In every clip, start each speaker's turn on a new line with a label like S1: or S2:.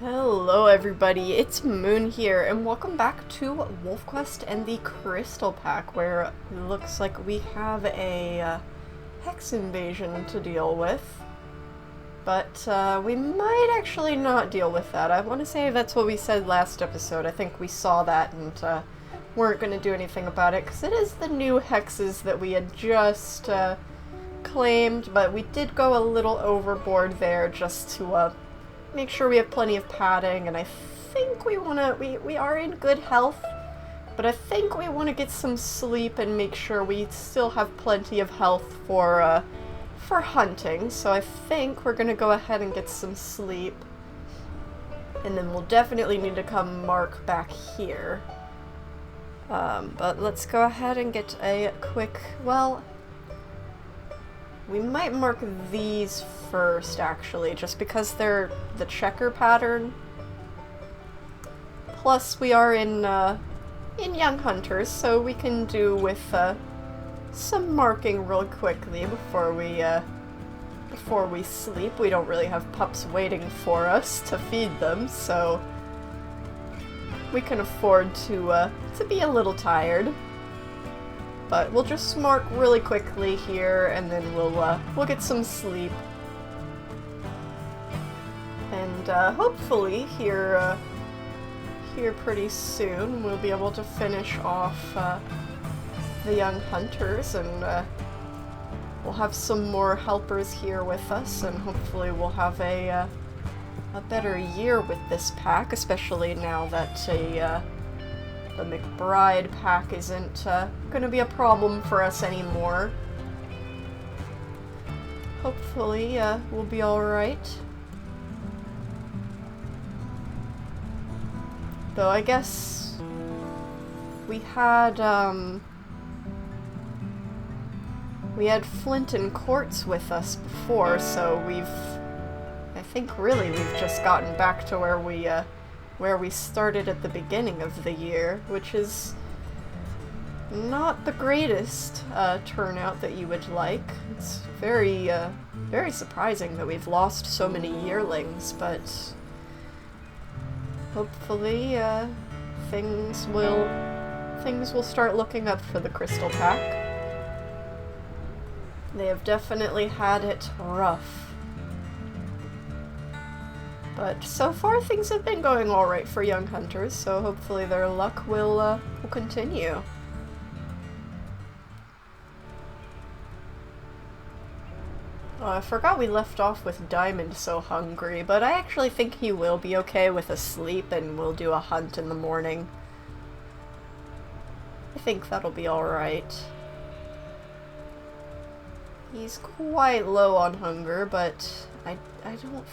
S1: Hello everybody, it's Moon here, and welcome back to WolfQuest and the Crystal Pack, where it looks like we have a hex invasion to deal with. But we might actually not deal with that. I want to say that's what we said last episode. I think we saw that and weren't going to do anything about it, because it is the new hexes that we had just claimed, but we did go a little overboard there just to make sure we have plenty of padding, and I think we are in good health, but I think we want to get some sleep and make sure we still have plenty of health for hunting. So I think we're gonna go ahead and get some sleep, and then we'll definitely need to come mark back here. But let's go ahead and get a quick, well, we might mark these first, actually, just because they're the checker pattern. Plus, we are in Young Hunters, so we can do with some marking real quickly before we sleep. We don't really have pups waiting for us to feed them, so we can afford to be a little tired. But we'll just mark really quickly here, and then we'll get some sleep. And hopefully here pretty soon we'll be able to finish off the Young Hunters, and we'll have some more helpers here with us, and hopefully we'll have a better year with this pack, especially now that the McBride pack isn't going to be a problem for us anymore. Hopefully, we'll be alright. Though I guess we had Flint and Quartz with us before, so I think really we've just gotten back to where we started at the beginning of the year, which is not the greatest turnout that you would like. It's very surprising that we've lost so many yearlings, but hopefully things will start looking up for the Crystal Pack. They have definitely had it rough. But so far things have been going alright for Young Hunters, so hopefully their luck will continue. Oh, I forgot we left off with Diamond so hungry, but I actually think he will be okay with a sleep, and we'll do a hunt in the morning. I think that'll be alright. He's quite low on hunger, but I don't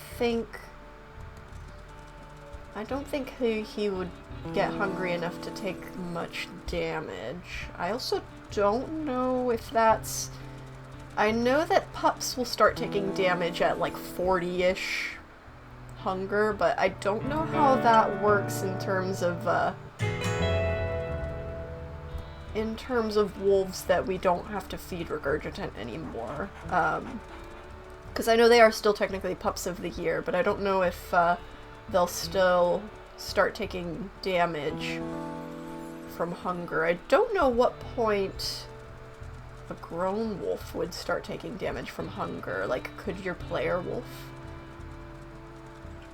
S1: think he would get hungry enough to take much damage. I also don't know if that's... I know that pups will start taking damage at like 40-ish hunger, but I don't know how that works in terms of wolves that we don't have to feed regurgitant anymore. Because I know they are still technically pups of the year, but I don't know if they'll still start taking damage from hunger. I don't know what point a grown wolf would start taking damage from hunger. Like, could your player wolf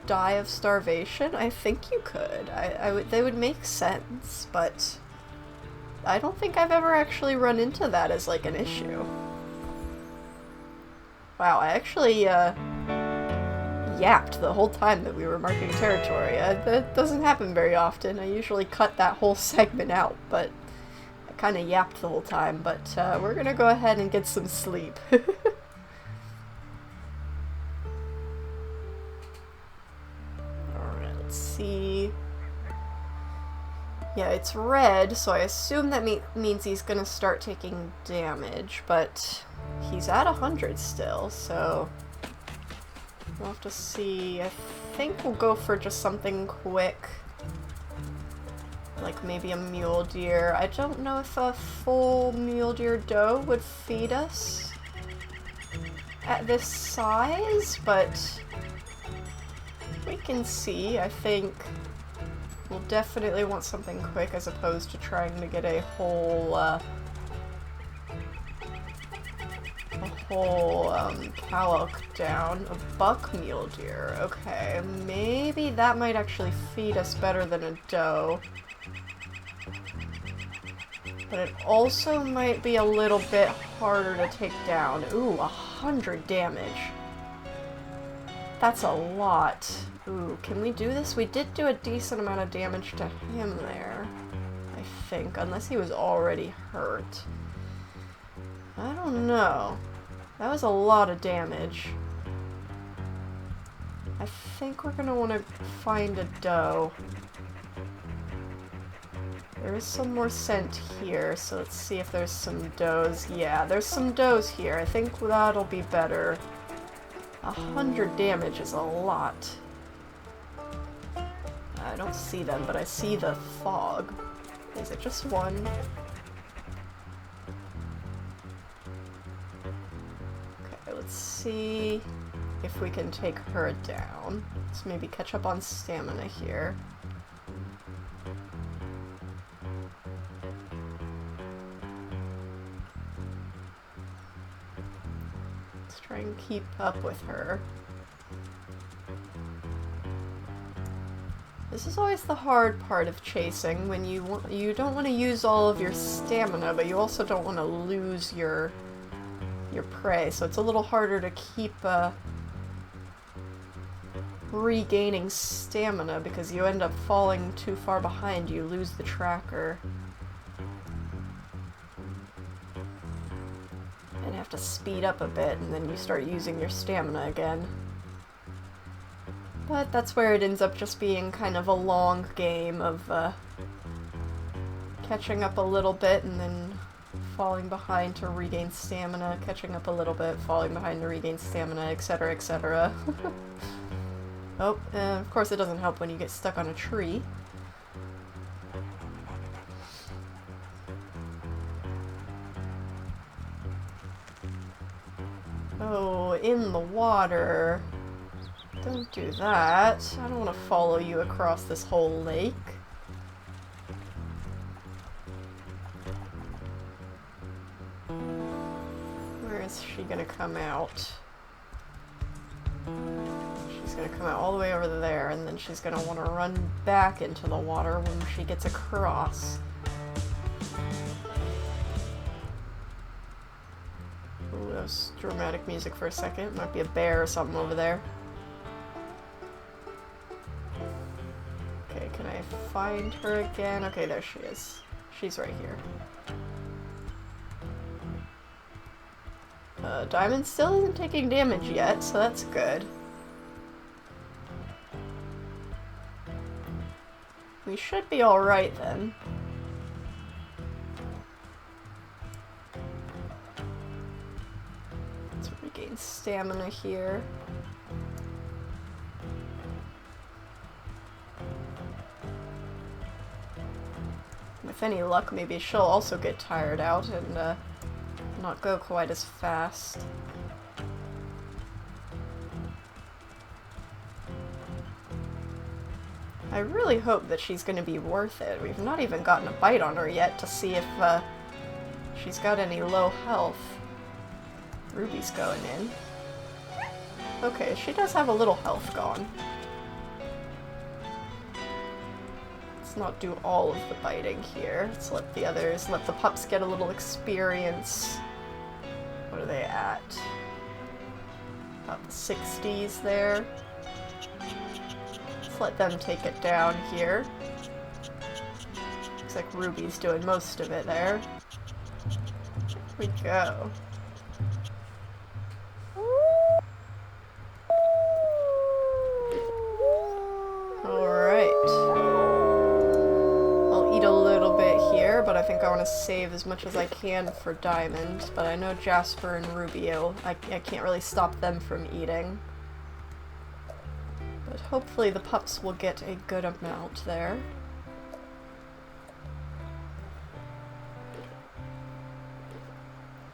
S1: die of starvation? I think you could. They would make sense, but I don't think I've ever actually run into that as like an issue. Wow, I actually yapped the whole time that we were marking territory. That doesn't happen very often. I usually cut that whole segment out, but I kind of yapped the whole time. But we're gonna go ahead and get some sleep. Alright, let's see. Yeah, it's red, so I assume that means he's gonna start taking damage, but he's at 100 still, so we'll have to see. I think we'll go for just something quick, like maybe a mule deer. I don't know if a full mule deer doe would feed us at this size, but we can see, I think we'll definitely want something quick as opposed to trying to get a whole cow elk down. A buck mule deer. Okay, maybe that might actually feed us better than a doe. But it also might be a little bit harder to take down. Ooh, 100 damage. That's a lot. Ooh, can we do this? We did do a decent amount of damage to him there, I think, unless he was already hurt. I don't know. That was a lot of damage. I think we're gonna want to find a doe. There is some more scent here, so let's see if there's some does. Yeah, there's some does here. I think that'll be better. 100 damage is a lot. I don't see them, but I see the fog. Is it just one? Okay, let's see if we can take her down. Let's maybe catch up on stamina here. Try and keep up with her. This is always the hard part of chasing, when you don't want to use all of your stamina, but you also don't want to lose your prey, so it's a little harder to keep regaining stamina because you end up falling too far behind, you lose the tracker. And have to speed up a bit, and then you start using your stamina again. But that's where it ends up just being kind of a long game of catching up a little bit and then falling behind to regain stamina, catching up a little bit, falling behind to regain stamina, etc., etc. Oh, of course it doesn't help when you get stuck on a tree. Oh, in the water. Don't do that. I don't want to follow you across this whole lake. Where is she gonna come out? She's gonna come out all the way over there, and then she's gonna want to run back into the water when she gets across. Ooh, that was dramatic music for a second. Might be a bear or something over there. Okay, can I find her again? Okay, there she is. She's right here. Diamond still isn't taking damage yet, so that's good. We should be alright then. Let's regain stamina here. With any luck, maybe she'll also get tired out and not go quite as fast. I really hope that she's going to be worth it. We've not even gotten a bite on her yet to see if she's got any low health. Ruby's going in. Okay, she does have a little health gone. Let's not do all of the biting here. Let's let the others, let the pups get a little experience. What are they at? About the 60s there. Let's let them take it down here. Looks like Ruby's doing most of it there. Here we go. But I think I want to save as much as I can for Diamond, but I know Jasper and Ruby, I can't really stop them from eating. But hopefully the pups will get a good amount there.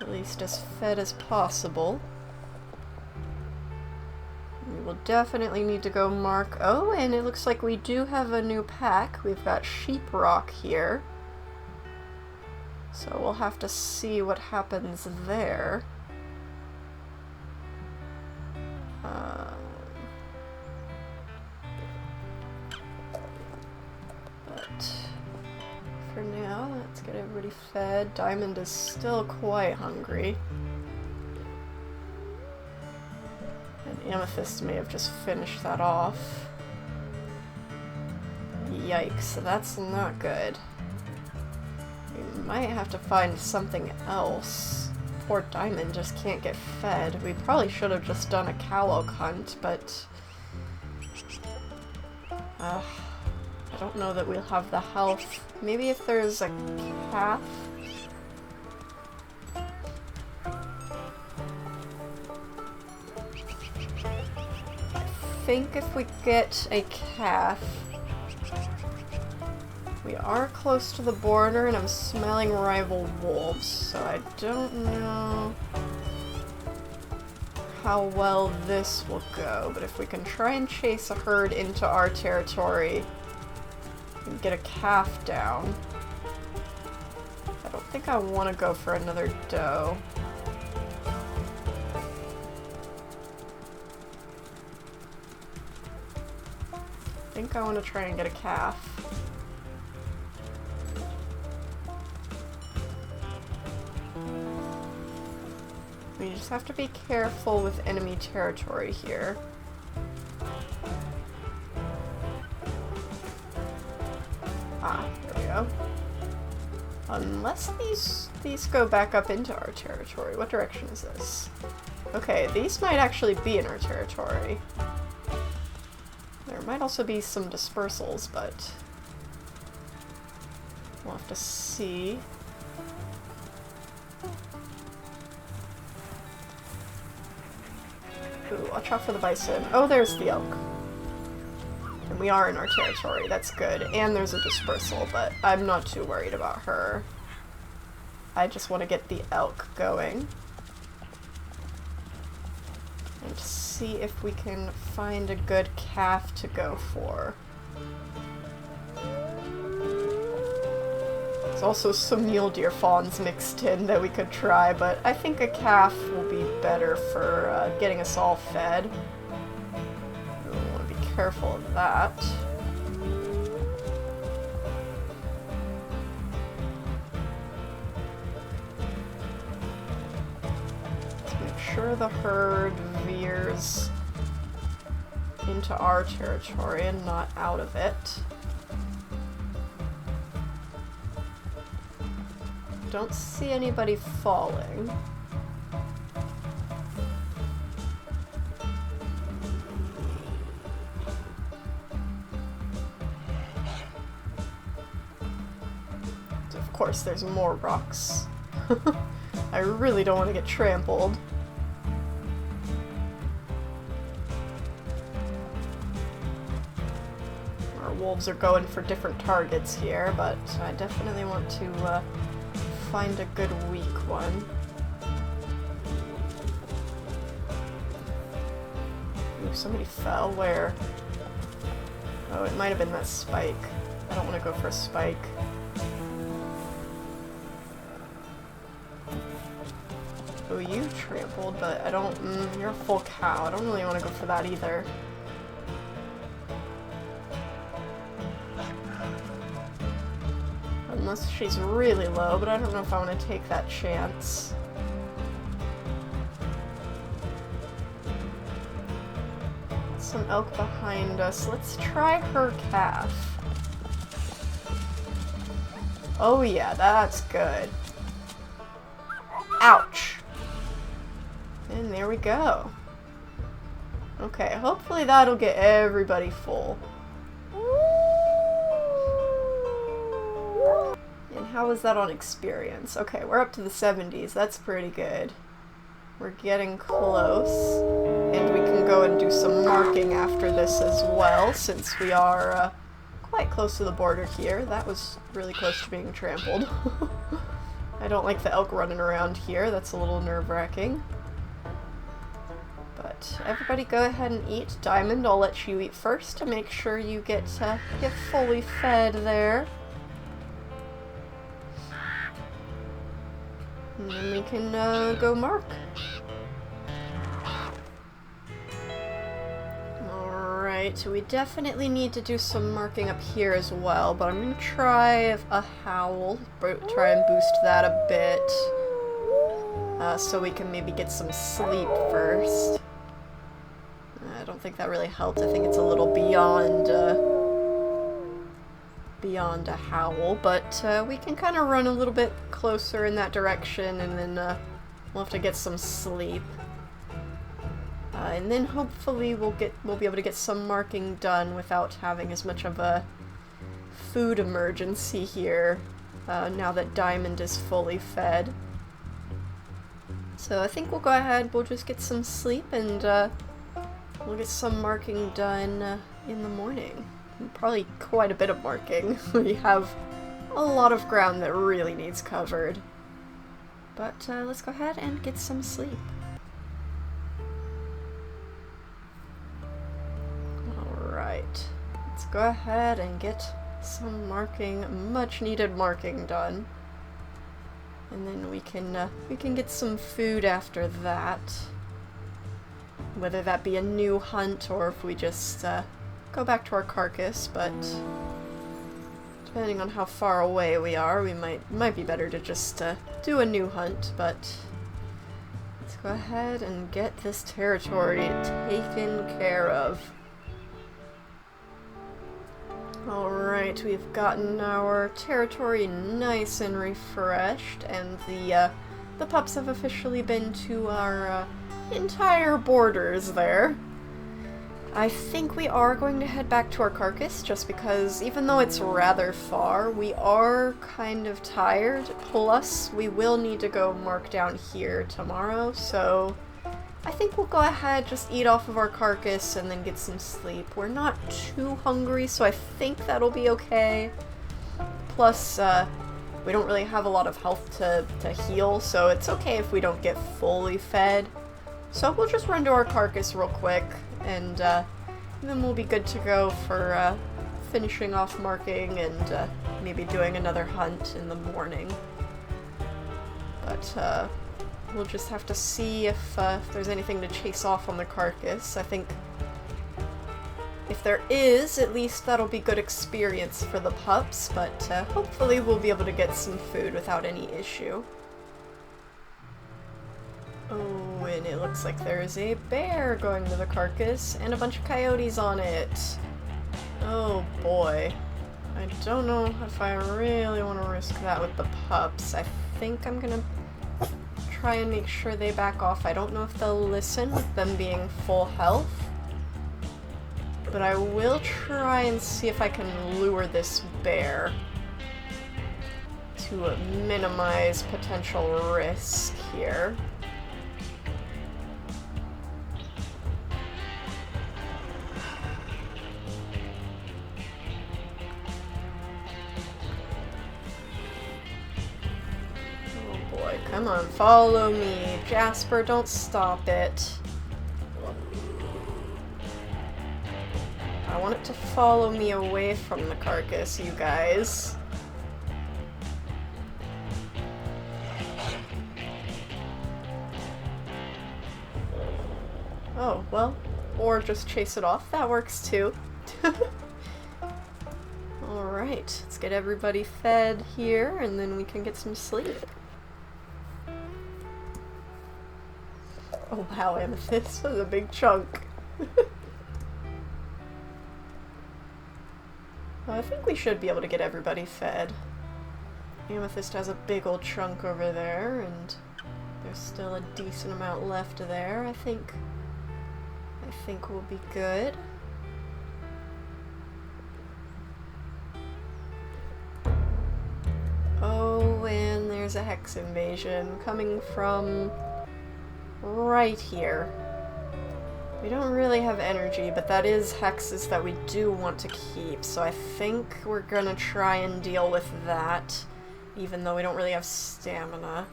S1: At least as fed as possible. We will We'll definitely need to go mark... Oh, and it looks like we do have a new pack. We've got Sheep Rock here. So we'll have to see what happens there. But for now, let's get everybody fed. Diamond is still quite hungry. And Amethyst may have just finished that off. Yikes, that's not good. We might have to find something else. Poor Diamond just can't get fed. We probably should have just done a cow oak hunt, but... I don't know that we'll have the health. Maybe if there's a calf? I think if we get a calf... We are close to the border, and I'm smelling rival wolves, so I don't know how well this will go, but if we can try and chase a herd into our territory and get a calf down. I don't think I want to go for another doe. I think I want to try and get a calf. We just have to be careful with enemy territory here. Ah, there we go. Unless these go back up into our territory. What direction is this? Okay, these might actually be in our territory. There might also be some dispersals, but we'll have to see. Ooh, watch out for the bison. Oh, there's the elk. And we are in our territory, that's good. And there's a dispersal, but I'm not too worried about her. I just want to get the elk going. And see if we can find a good calf to go for. There's also some mule deer fawns mixed in that we could try, but I think a calf will be better for getting us all fed. We want to be careful of that. Let's make sure the herd veers into our territory and not out of it. Don't see anybody falling. Of course, there's more rocks. I really don't want to get trampled. Our wolves are going for different targets here, but I definitely want to find a good weak one. Ooh, somebody fell. Where? Oh, it might have been that spike. I don't want to go for a spike. Oh, you trampled, but I don't... you're a full cow. I don't really want to go for that either. Unless she's really low, but I don't know if I want to take that chance. Some elk behind us. Let's try her calf. Oh yeah, that's good. Ouch! And there we go. Okay, hopefully that'll get everybody full. And how was that on experience? Okay, we're up to the 70s. That's pretty good. We're getting close. And we can go and do some marking after this as well, since we are quite close to the border here. That was really close to being trampled. I don't like the elk running around here. That's a little nerve-wracking. But But everybody go ahead and eat. Diamond, I'll let you eat first to make sure you get fully fed there. And then we can go mark. Alright, so we definitely need to do some marking up here as well, but I'm going to try a howl, try and boost that a bit, so we can maybe get some sleep first. I don't think that really helped. I think it's a little beyond a howl, but we can kind of run a little bit closer in that direction, and then we'll have to get some sleep. And then hopefully we'll be able to get some marking done without having as much of a food emergency here, now that Diamond is fully fed. So I think we'll go ahead, we'll just get some sleep, and we'll get some marking done in the morning. Probably quite a bit of marking. We have a lot of ground that really needs covered. But let's go ahead and get some sleep. Alright, let's go ahead and get some marking, much needed marking done. And then we can get some food after that. Whether that be a new hunt or if we just go back to our carcass, but depending on how far away we are, we might be better to just do a new hunt, but let's go ahead and get this territory taken care of. Alright, we've gotten our territory nice and refreshed, and the pups have officially been to our entire borders there. I think we are going to head back to our carcass, just because even though it's rather far, we are kind of tired, plus we will need to go mark down here tomorrow, so I think we'll go ahead, just eat off of our carcass and then get some sleep. We're not too hungry, so I think that'll be okay. Plus, we don't really have a lot of health to heal, so it's okay if we don't get fully fed. So we'll just run to our carcass real quick, and then we'll be good to go for finishing off marking and maybe doing another hunt in the morning. But we'll just have to see if there's anything to chase off on the carcass. I think if there is, at least that'll be good experience for the pups, but hopefully we'll be able to get some food without any issue. Oh, and it looks like there's a bear going to the carcass and a bunch of coyotes on it. Oh boy. I don't know if I really want to risk that with the pups. I think I'm gonna try and make sure they back off. I don't know if they'll listen with them being full health, but I will try and see if I can lure this bear to minimize potential risk here. Come on, follow me. Jasper, don't stop it. I want it to follow me away from the carcass, you guys. Oh, well, or just chase it off. That works too. Alright, let's get everybody fed here, and then we can get some sleep. Oh wow, Amethyst was a big chunk. Well, I think we should be able to get everybody fed. Amethyst has a big old chunk over there, and there's still a decent amount left there. I think we'll be good. Oh, and there's a hex invasion coming from right here. We don't really have energy, but that is hexes that we do want to keep, so I think we're gonna try and deal with that, even though we don't really have stamina.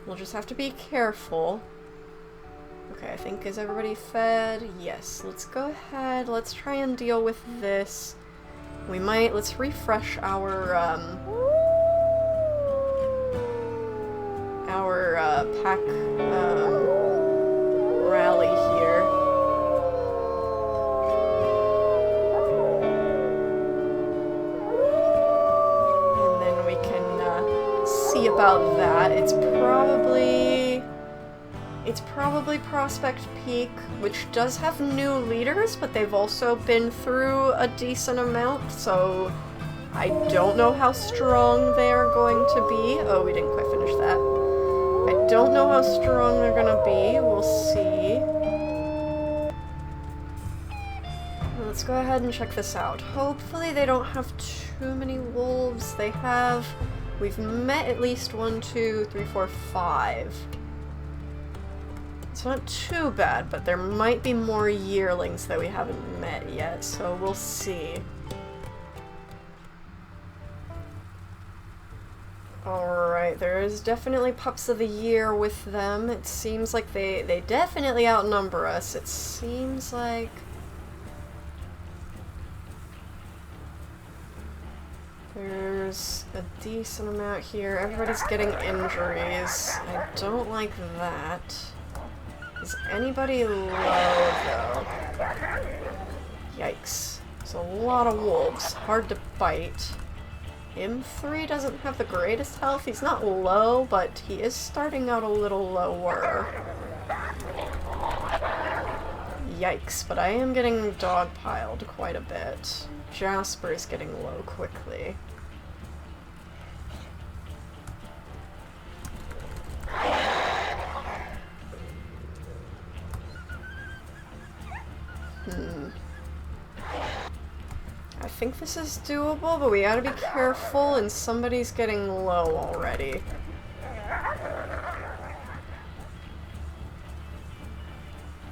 S1: We'll just have to be careful. Okay, I think, is everybody fed? Yes, let's go ahead, let's try and deal with this. We might, let's refresh our pack, rally here. And then we can, see about that. It's probably Prospect Peak, which does have new leaders, but they've also been through a decent amount, so I don't know how strong they are going to be. Oh, we didn't quite finish that. I don't know how strong they're gonna be. We'll see. Let's go ahead and check this out. Hopefully they don't have too many wolves. They have... We've met at least 1, 2, 3, 4, 5. It's not too bad, but there might be more yearlings that we haven't met yet, so we'll see. Alright, there is definitely pups of the year with them. It seems like they definitely outnumber us. It seems like... There's a decent amount here. Everybody's getting injuries. I don't like that. Is anybody low, though? Yikes. There's a lot of wolves. Hard to bite. M3 doesn't have the greatest health. He's not low, but he is starting out a little lower. Yikes, but I am getting dogpiled quite a bit. Jasper is getting low quickly. I think this is doable, but we gotta be careful, and somebody's getting low already.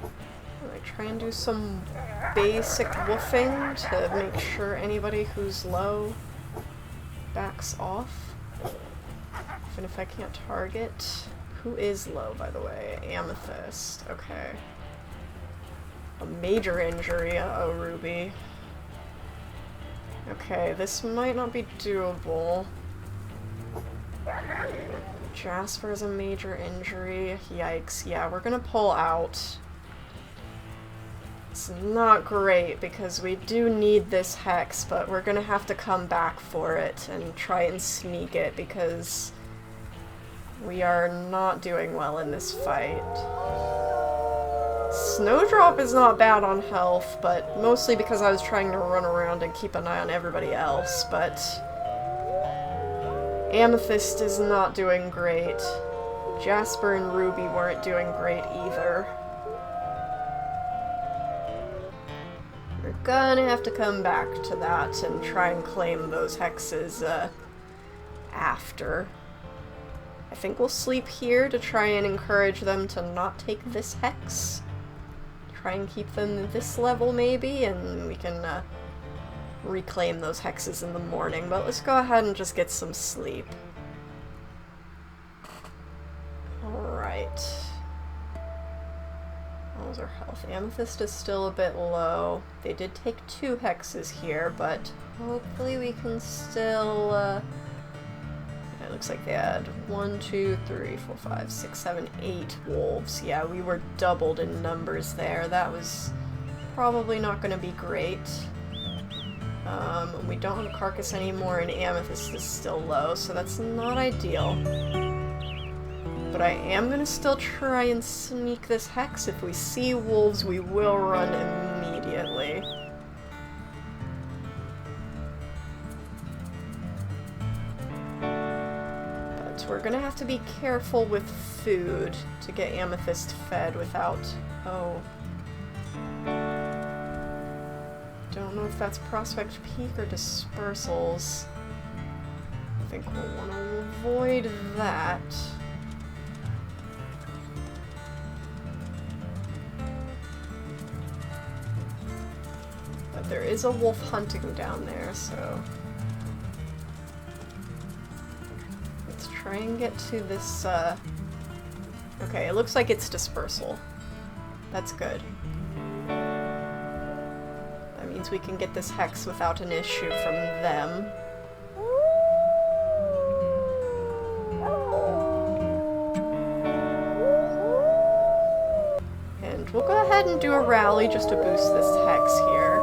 S1: I try and do some basic woofing to make sure anybody who's low backs off. Even if I can't target. Who is low, by the way? Amethyst. Okay. A major injury. Uh-oh, Ruby. Okay, this might not be doable. Jasper has a major injury. Yikes. Yeah, we're gonna pull out. It's not great because we do need this hex, but we're gonna have to come back for it and try and sneak it because we are not doing well in this fight. Snowdrop is not bad on health, but mostly because I was trying to run around and keep an eye on everybody else, but Amethyst is not doing great. Jasper and Ruby weren't doing great either. We're gonna have to come back to that and try and claim those hexes after. I think we'll sleep here to try and encourage them to not take this hex. Try and keep them this level maybe, and we can reclaim those hexes in the morning. But let's go ahead and just get some sleep. Alright. How's our health? Amethyst is still a bit low. They did take 2 hexes here, but hopefully we can still... It looks like they had 1, 2, 3, 4, 5, 6, 7, 8 wolves. Yeah, we were doubled in numbers there. That was probably not going to be great. We don't have a carcass anymore, and Amethyst is still low, so that's not ideal. But I am going to still try and sneak this hex. If we see wolves, we will run immediately. We're gonna have to be careful with food to get Amethyst fed without... Oh. Don't know if that's Prospect Peak or Dispersals. I think we'll want to avoid that. But there is a wolf hunting down there, so... Try and get to this, Okay, it looks like it's Dispersal. That's good. That means we can get this hex without an issue from them. And we'll go ahead and do a rally just to boost this hex here.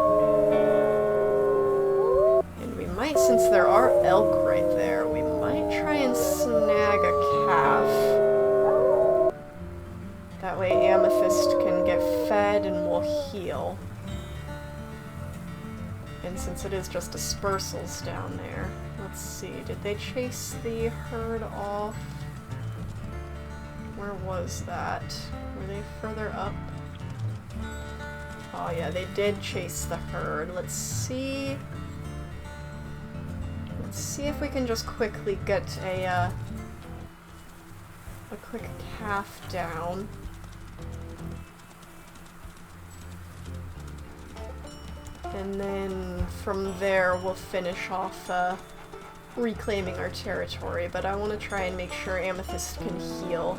S1: And we might, since there are elk right there, we might try and snag a calf. That way Amethyst can get fed and we'll heal. And since it is just dispersals down there, let's see, did they chase the herd off? Where was that? Were they further up? Oh yeah, they did chase the herd. Let's see. Let's see if we can just quickly get a quick calf down. And then from there we'll finish off reclaiming our territory, but I want to try and make sure Amethyst can heal.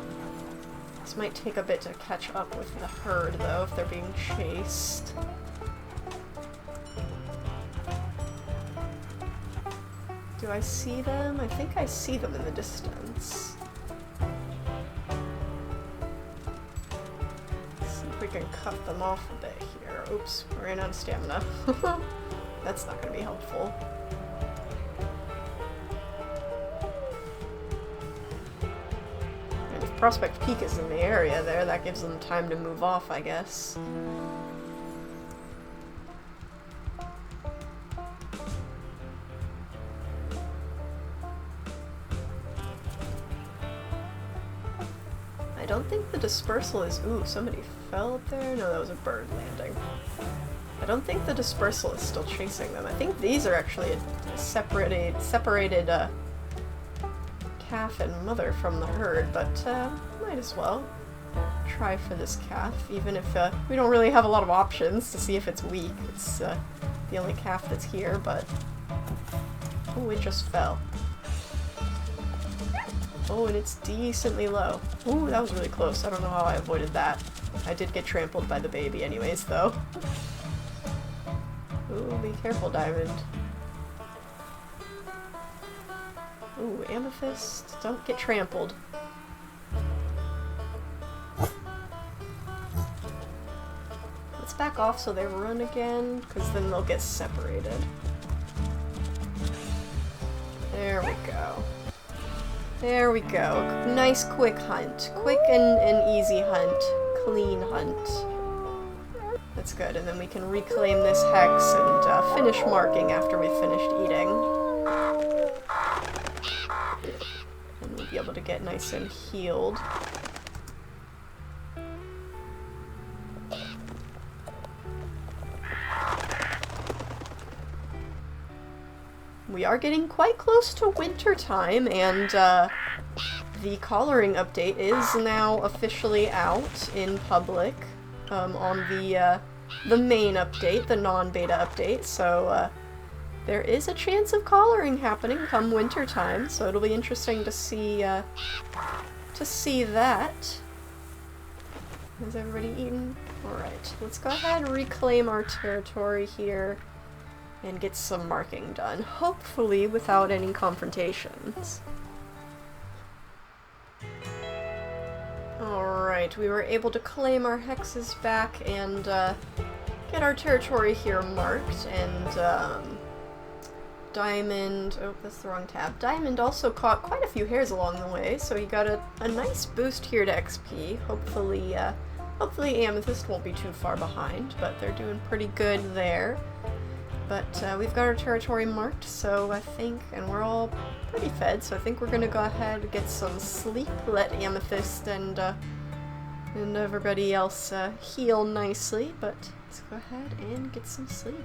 S1: This might take a bit to catch up with the herd though, if they're being chased. Do I see them? I think I see them in the distance. Let's see if we can cut them off a bit here. Oops, we ran out of stamina. That's not going to be helpful. And if Prospect Peak is in the area there, that gives them time to move off, I guess. I don't think the dispersal is... Ooh, somebody fell up there? No, that was a bird landing. I don't think the dispersal is still chasing them. I think these are actually a separated calf and mother from the herd, but might as well try for this calf, even if we don't really have a lot of options to see if it's weak. It's the only calf that's here, but... Oh, it just fell. Oh, and it's decently low. Ooh, that was really close. I don't know how I avoided that. I did get trampled by the baby anyways, though. Ooh, be careful, Diamond. Ooh, Amethyst. Don't get trampled. Let's back off so they run again, because then they'll get separated. There we go. There we go. Nice quick hunt. Quick and easy hunt. Clean hunt. That's good, and then we can reclaim this hex and finish marking after we've finished eating. And we'll be able to get nice and healed. We are getting quite close to winter time, and the collaring update is now officially out in public on the main update, the non-beta update. So there is a chance of collaring happening come winter time. So it'll be interesting to see that. Has everybody eaten? All right, let's go ahead and reclaim our territory here. And get some marking done, hopefully without any confrontations. Alright, we were able to claim our hexes back and get our territory here marked, and Diamond... Oh, that's the wrong tab. Diamond also caught quite a few hares along the way, so he got a nice boost here to XP. Hopefully Amethyst won't be too far behind, but they're doing pretty good there. But we've got our territory marked, so I think, and we're all pretty fed, so I think we're gonna go ahead and get some sleep, let Amethyst and everybody else heal nicely, but let's go ahead and get some sleep.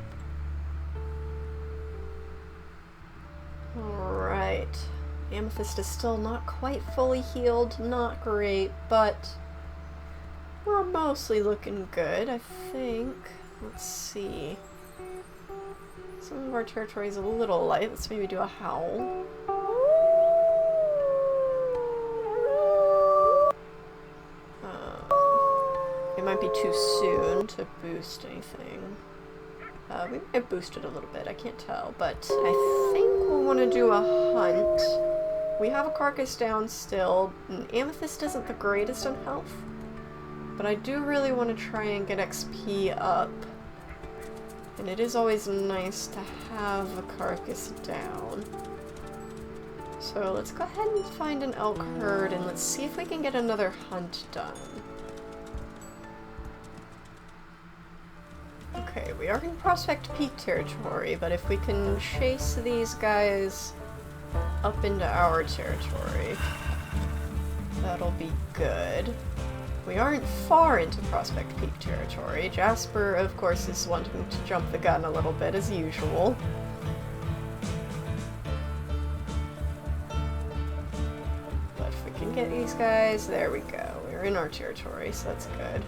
S1: Alright, Amethyst is still not quite fully healed, not great, but we're mostly looking good, I think. Let's see. Some of our territory is a little light. Let's maybe do a howl. It might be too soon to boost anything. We might have boosted a little bit, I can't tell, but I think we'll want to do a hunt. We have a carcass down still, and Amethyst isn't the greatest on health, but I do really want to try and get XP up. And it is always nice to have a carcass down. So let's go ahead and find an elk herd and let's see if we can get another hunt done. Okay, we are in Prospect Peak territory, but if we can chase these guys up into our territory, that'll be good. We aren't far into Prospect Peak territory. Jasper, of course, is wanting to jump the gun a little bit, as usual. But if we can get these guys, there we go. We're in our territory, so that's good.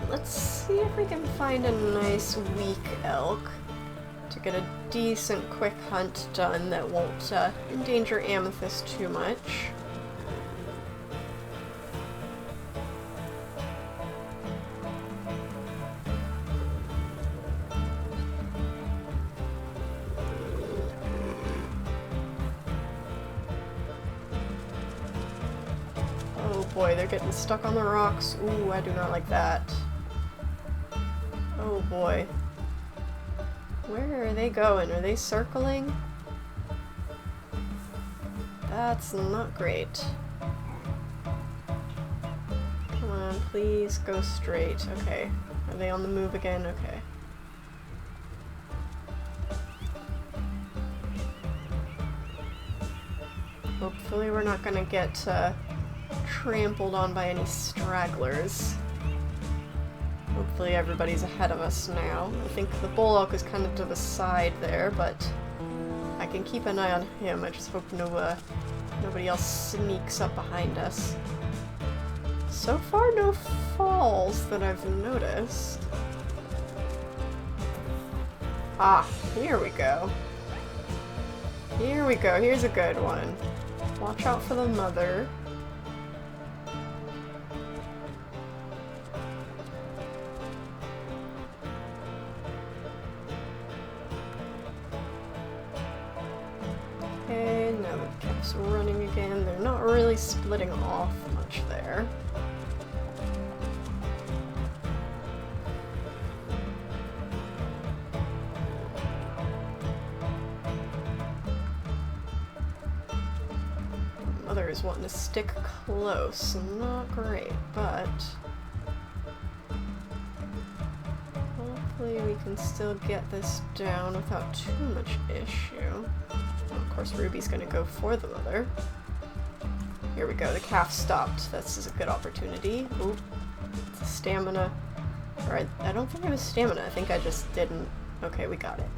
S1: Let's see if we can find a nice weak elk to get a decent quick hunt done that won't endanger Amethyst too much. Oh boy, they're getting stuck on the rocks. Ooh, I do not like that. Oh boy. Where are they going? Are they circling? That's not great. Come on, please go straight. Okay. Are they on the move again? Okay. Hopefully we're not gonna get trampled on by any stragglers. Hopefully everybody's ahead of us now. I think the bull elk is kind of to the side there, but I can keep an eye on him. I just hope nobody else sneaks up behind us. So far, no falls that I've noticed. Ah, here we go. Here we go. Here's a good one. Watch out for the mother. Okay, now the calf's running again. They're not really splitting off much there. Mother is wanting to stick close. Not great, but hopefully we can still get this down without too much issue. Of course, Ruby's gonna go for the mother. Here we go, the calf stopped. This is a good opportunity. Oop, it's a stamina. Or I don't think it was stamina, I think I just didn't. Okay, we got it.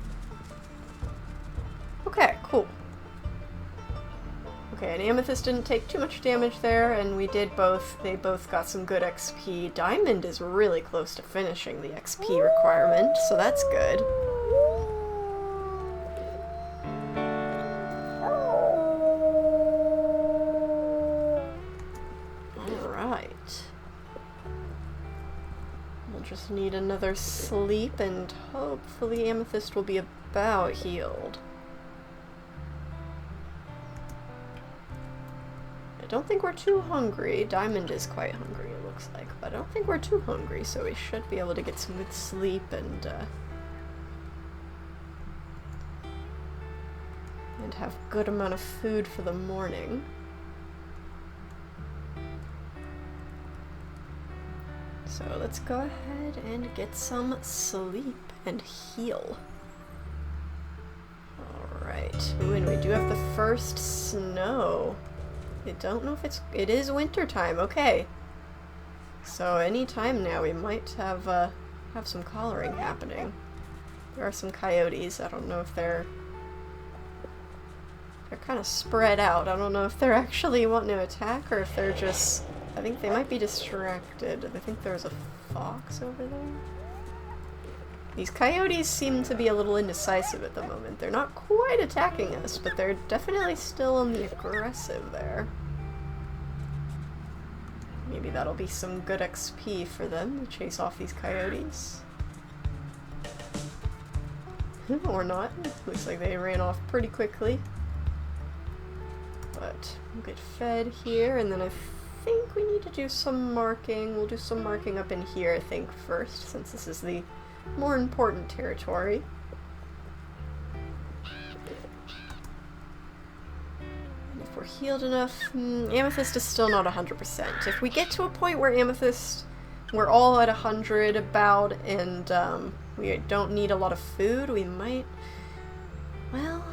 S1: Okay, cool. Okay, and Amethyst didn't take too much damage there, and they both got some good XP. Diamond is really close to finishing the XP requirement, so that's good. Just need another sleep, and hopefully Amethyst will be about healed. I don't think we're too hungry. Diamond is quite hungry, it looks like, but I don't think we're too hungry, so we should be able to get some good sleep and have good amount of food for the morning. So let's go ahead and get some sleep and heal. Alright. Ooh, and we do have the first snow. I don't know if it is winter time, okay. So any time now we might have some collaring happening. There are some coyotes. I don't know if they're kind of spread out. I don't know if they're actually wanting to attack or if they're just... I think they might be distracted. I think there's a fox over there. These coyotes seem to be a little indecisive at the moment. They're not quite attacking us, but they're definitely still on the aggressive there. Maybe Maybe that'll be some good XP for them to chase off these coyotes. Or not. Looks like they ran off pretty quickly. But we'll get fed here, and then I think we need to do some marking. We'll do some marking up in here, I think, first, since this is the more important territory. And if we're healed enough, Amethyst is still not 100%. If we get to a point where Amethyst, we're all at 100 about, and we don't need a lot of food, we might, well,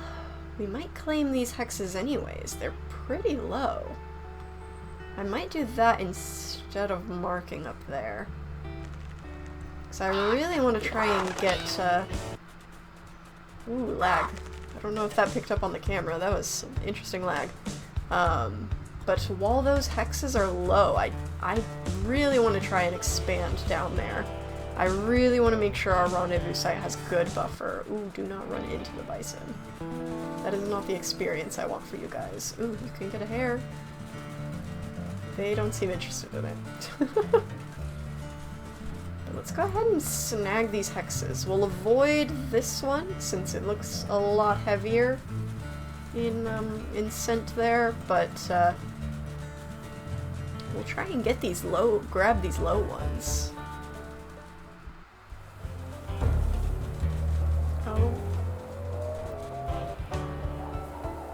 S1: we might claim these hexes anyways. They're pretty low. I might do that instead of marking up there. Because I really want to try and get, ooh, lag. I don't know if that picked up on the camera. That was some interesting lag. But while those hexes are low, I really want to try and expand down there. I really want to make sure our rendezvous site has good buffer. Ooh, do not run into the bison. That is not the experience I want for you guys. Ooh, you can get a hair. They don't seem interested in it. But let's go ahead and snag these hexes. We'll avoid this one, since it looks a lot heavier in scent there, but we'll try and get these low, grab these low ones.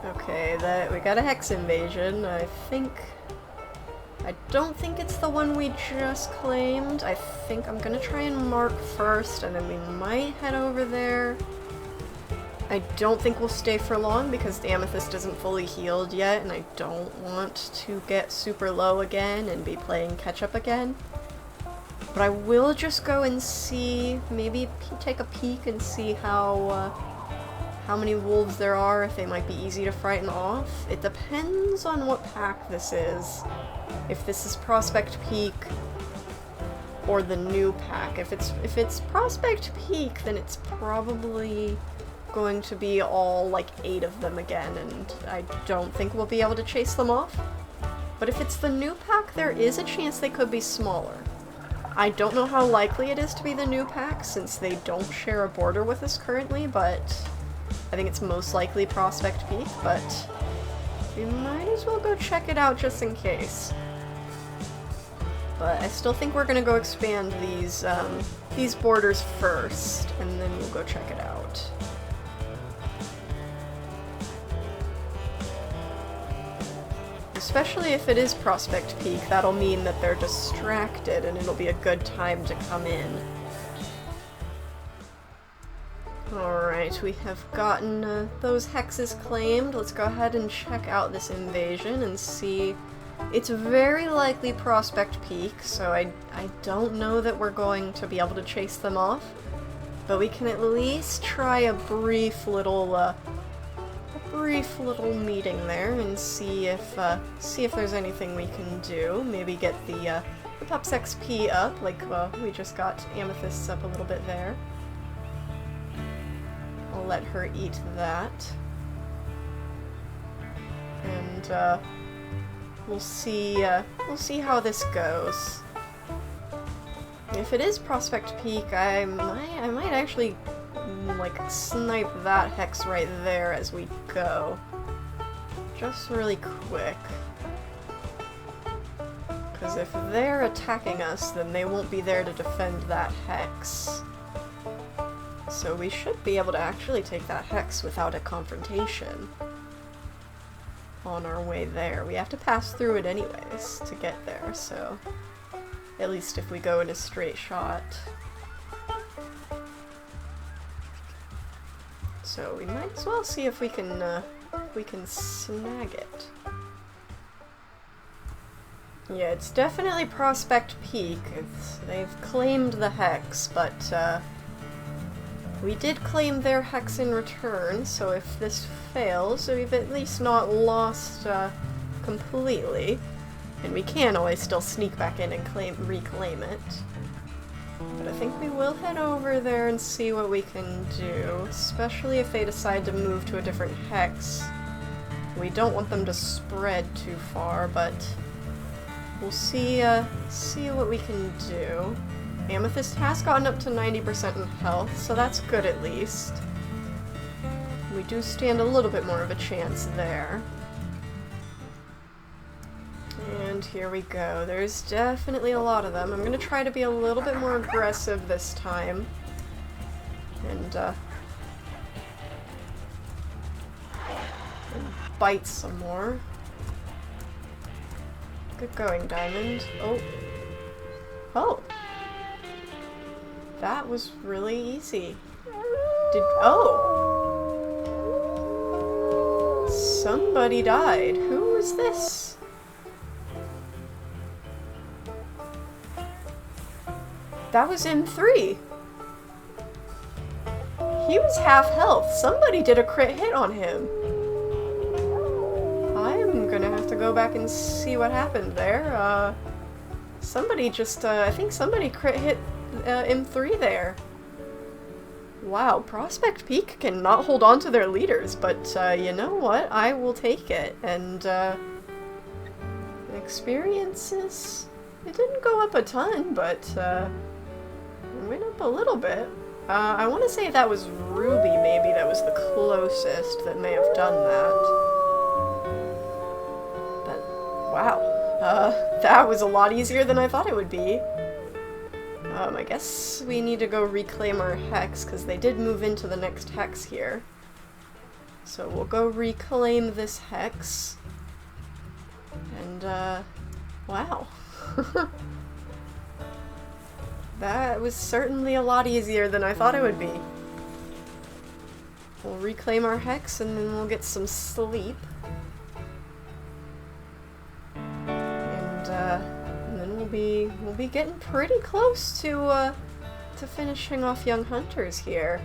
S1: Okay, we got a hex invasion. I don't think it's the one we just claimed. I think I'm gonna try and mark first, and then we might head over there. I don't think we'll stay for long because the Amethyst isn't fully healed yet, and I don't want to get super low again and be playing catch-up again. But I will just go and see, maybe take a peek and see how many wolves there are, if they might be easy to frighten off. It depends on what pack this is. If this is Prospect Peak or the new pack. If it's Prospect Peak, then it's probably going to be all like 8 of them again, and I don't think we'll be able to chase them off. But if it's the new pack, there is a chance they could be smaller. I don't know how likely it is to be the new pack, since they don't share a border with us currently, but I think it's most likely Prospect Peak, but we might as well go check it out just in case. But I still think we're gonna go expand these borders first, and then we'll go check it out. Especially if it is Prospect Peak, that'll mean that they're distracted and it'll be a good time to come in. Alright, we have gotten those hexes claimed. Let's go ahead and check out this invasion and see. It's very likely Prospect Peak, so I don't know that we're going to be able to chase them off. But we can at least try a brief little meeting there and see if there's anything we can do. Maybe get the Pup's XP up, like we just got Amethyst's up a little bit there. I'll let her eat that. And we'll see how this goes. If it is Prospect Peak, I might actually like snipe that hex right there as we go. Just really quick. Because if they're attacking us, then they won't be there to defend that hex. So we should be able to actually take that hex without a confrontation on our way there. We have to pass through it anyways to get there, so at least if we go in a straight shot. So we might as well see if we can snag it. Yeah, it's definitely Prospect Peak. They've claimed the hex, but we did claim their hex in return, so if this fails, we've at least not lost completely. And we can always still sneak back in and reclaim it. But I think we will head over there and see what we can do, especially if they decide to move to a different hex. We don't want them to spread too far, but we'll see what we can do. Amethyst has gotten up to 90% in health, so that's good at least. We do stand a little bit more of a chance there. And here we go. There's definitely a lot of them. I'm gonna try to be a little bit more aggressive this time. And bite some more. Good going, Diamond. Oh. Oh. That was really easy. Oh! Somebody died. Who is this? That was M3. He was half health. Somebody did a crit hit on him. I'm gonna have to go back and see what happened there. Somebody just, I think somebody crit hit M3 there. Wow, Prospect Peak cannot hold on to their leaders, but you know what? I will take it. And experiences, it didn't go up a ton, but it went up a little bit. I want to say that was Ruby, maybe, that was the closest that may have done that. But, wow. That was a lot easier than I thought it would be. I guess we need to go reclaim our hex, because they did move into the next hex here. So we'll go reclaim this hex. And, wow. That was certainly a lot easier than I thought it would be. We'll reclaim our hex, and then we'll get some sleep. And then we'll be getting pretty close to finishing off Young Hunters here.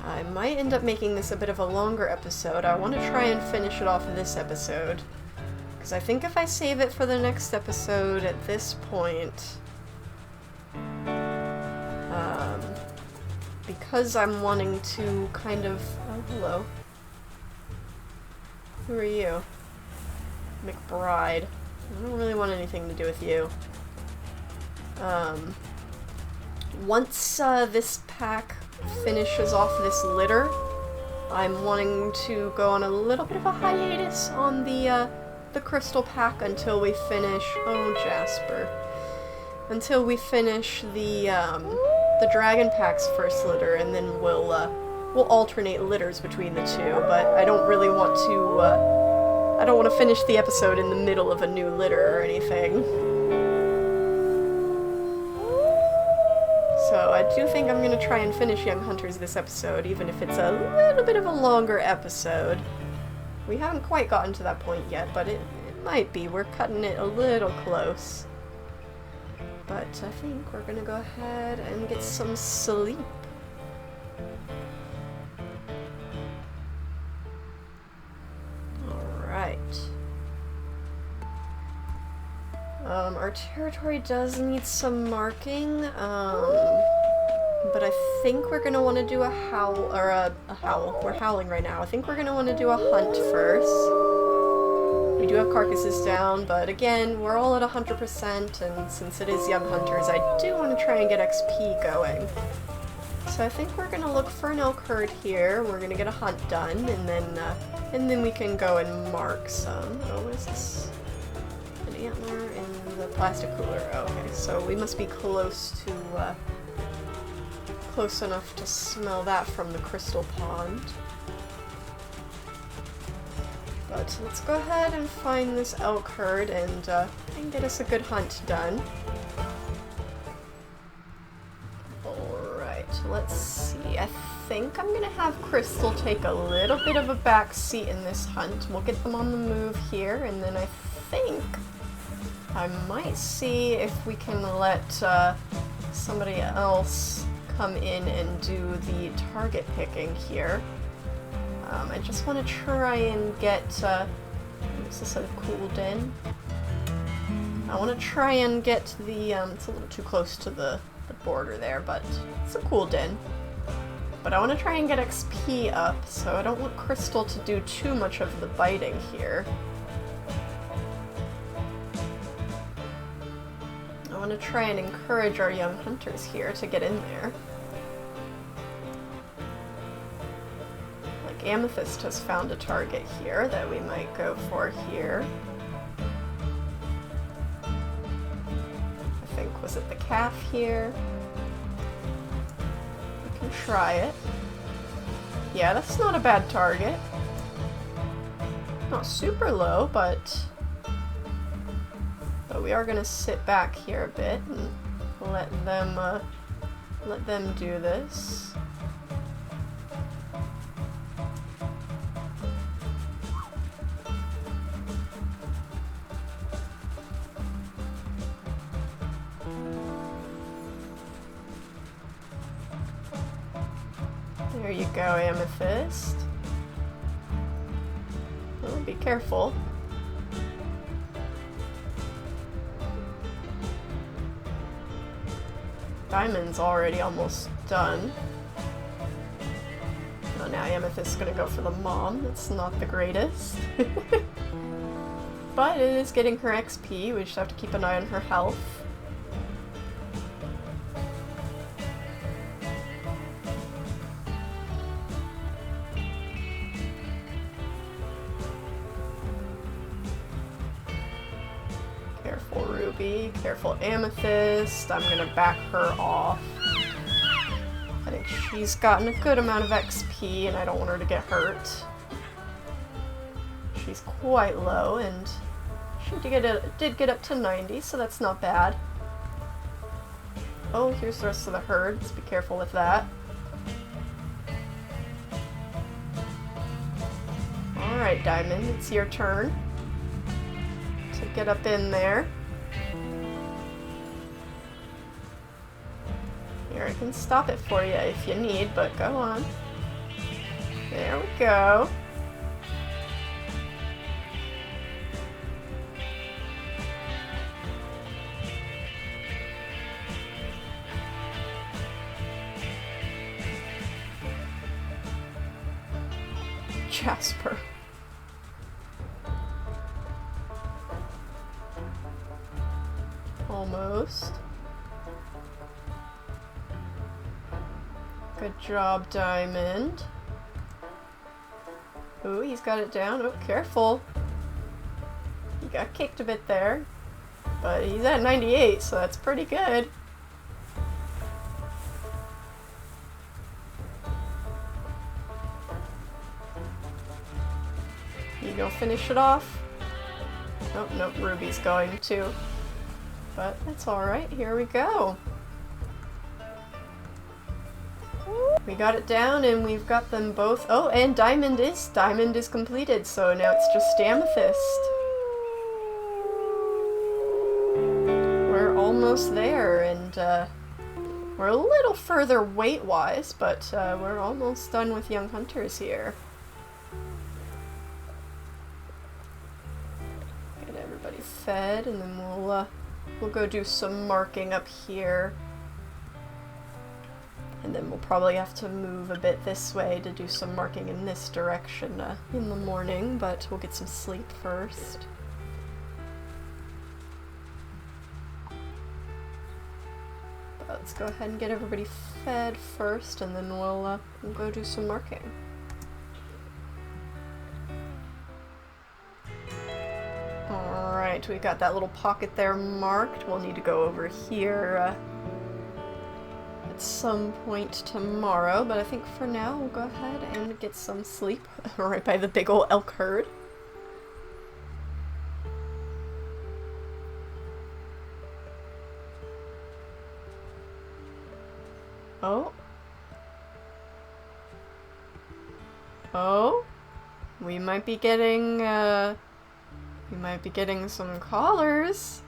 S1: I might end up making this a bit of a longer episode. I want to try and finish it off this episode. Because I think if I save it for the next episode at this point, because I'm wanting to kind of... Oh, hello. Who are you? McBride. I don't really want anything to do with you. Once this pack finishes off this litter, I'm wanting to go on a little bit of a hiatus on the crystal pack until we finish... Oh, Jasper. Until we finish the dragon pack's first litter, and then we'll alternate litters between the two, but I don't really want to, I don't want to finish the episode in the middle of a new litter or anything. So I do think I'm going to try and finish Young Hunters this episode, even if it's a little bit of a longer episode. We haven't quite gotten to that point yet, but it might be. We're cutting it a little close. But I think we're gonna go ahead and get some sleep. Alright. Our territory does need some marking, but I think we're gonna want to do a howl, or a howl. We're howling right now. I think we're gonna want to do a hunt first. We do have carcasses down, but again, we're all at 100%, and since it is Young Hunters, I do want to try and get XP going. So I think we're gonna look for an elk herd here. We're gonna get a hunt done, and then we can go and mark some. Oh, what is this? An antler in the plastic cooler. Okay, so we must be close to, close enough to smell that from the crystal pond. But let's go ahead and find this elk herd and get us a good hunt done. Alright, let's see. I think I'm gonna have Crystal take a little bit of a back seat in this hunt. We'll get them on the move here, and then I think I might see if we can let somebody else come in and do the target picking here. I just want to try and get, is this a cool den? I want to try and get the, it's a little too close to the border there, but it's a cool den. But I want to try and get XP up, so I don't want Crystal to do too much of the biting here. want to try and encourage our young hunters here to get in there. Like Amethyst has found a target here that we might go for here. I think, was it the calf here? We can try it. Yeah, that's not a bad target. Not super low, but we are gonna sit back here a bit and let them do this. There you go, Amethyst. Oh, be careful. Diamond's already almost done. Oh, now Amethyst's gonna go for the mom. That's not the greatest. But it is getting her XP. We just have to keep an eye on her health. Careful, Ruby. Careful, Amethyst. I'm gonna back her off. I think she's gotten a good amount of XP and I don't want her to get hurt. She's quite low and she did get up to 90, so that's not bad. Oh, here's the rest of the herd. Let's be careful with that. Alright, Diamond, it's your turn to get up in there. Here, I can stop it for you if you need, but go on. There we go. Jasper. Almost. Good job, Diamond. Ooh, he's got it down. Oh, careful. He got kicked a bit there. But he's at 98, so that's pretty good. You gonna finish it off? Nope, nope, Ruby's going to. But that's alright, here we go. We got it down and we've got them both. Oh, and Diamond is completed, so now it's just Amethyst. We're almost there, and we're a little further weight-wise, but we're almost done with young hunters here. Get everybody fed, and then we'll go do some marking up here. And then we'll probably have to move a bit this way to do some marking in this direction in the morning, but we'll get some sleep first. But let's go ahead and get everybody fed first, and then we'll go do some marking. Alright, we got that little pocket there marked. We'll need to go over here some point tomorrow, but I think for now we'll go ahead and get some sleep right by the big old elk herd. Oh. Oh. We might be getting some callers.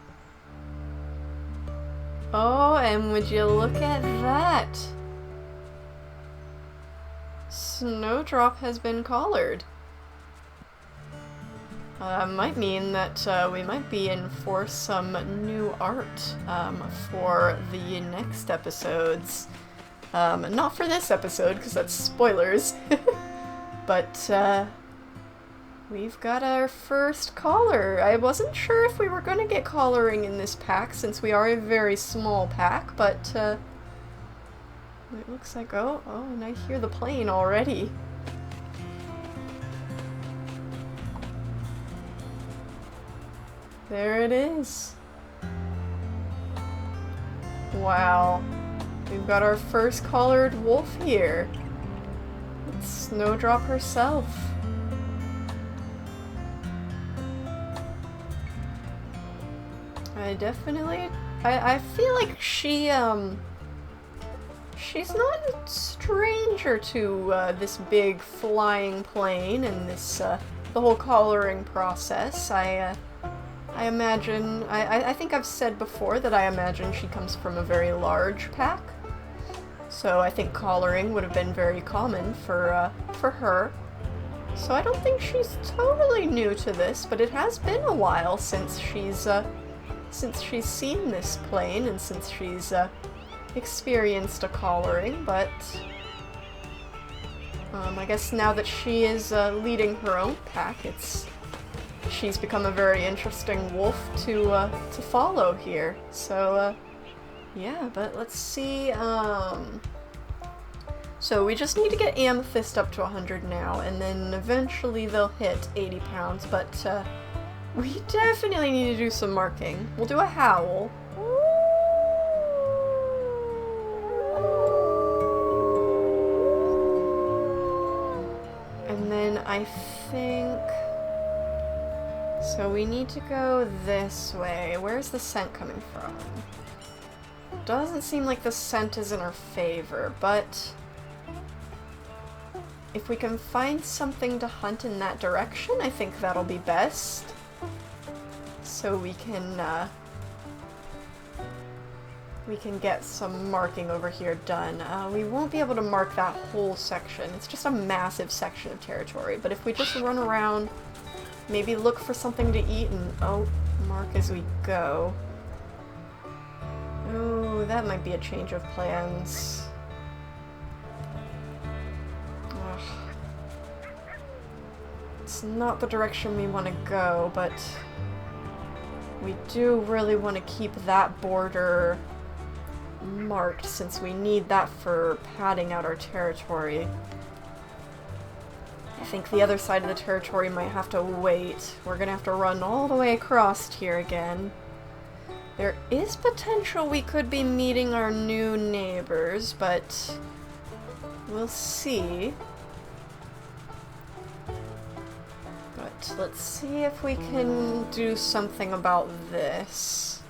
S1: Oh, and would you look at that? Snowdrop has been collared. Might mean that we might be in for some new art for the next episodes. Not for this episode, because that's spoilers. But We've got our first collar. I wasn't sure if we were going to get collaring in this pack since we are a very small pack, but it looks like, oh, and I hear the plane already. There it is. Wow. We've got our first collared wolf here. It's Snowdrop herself. I feel like she's not a stranger to this big flying plane and this, the whole collaring process. I imagine, I think I've said before that I imagine she comes from a very large pack. So I think collaring would have been very common for her. So I don't think she's totally new to this, but it has been a while since she's seen this plane and since she's experienced a collaring, but I guess now that she is leading her own pack, she's become a very interesting wolf to follow here. So yeah, but let's see. So we just need to get Amethyst up to 100 now, and then eventually they'll hit 80 pounds, but we definitely need to do some marking. We'll do a howl. And then I think... So we need to go this way. Where's the scent coming from? Doesn't seem like the scent is in our favor, but if we can find something to hunt in that direction, I think that'll be best. So we can get some marking over here done. We won't be able to mark that whole section. It's just a massive section of territory, but if we just run around, maybe look for something to eat and, mark as we go. Ooh, that might be a change of plans. Ugh. It's not the direction we want to go, but we do really want to keep that border marked since we need that for padding out our territory. I think the other side of the territory might have to wait. We're gonna have to run all the way across here again. There is potential we could be meeting our new neighbors, but we'll see. But let's see if we can do something about this.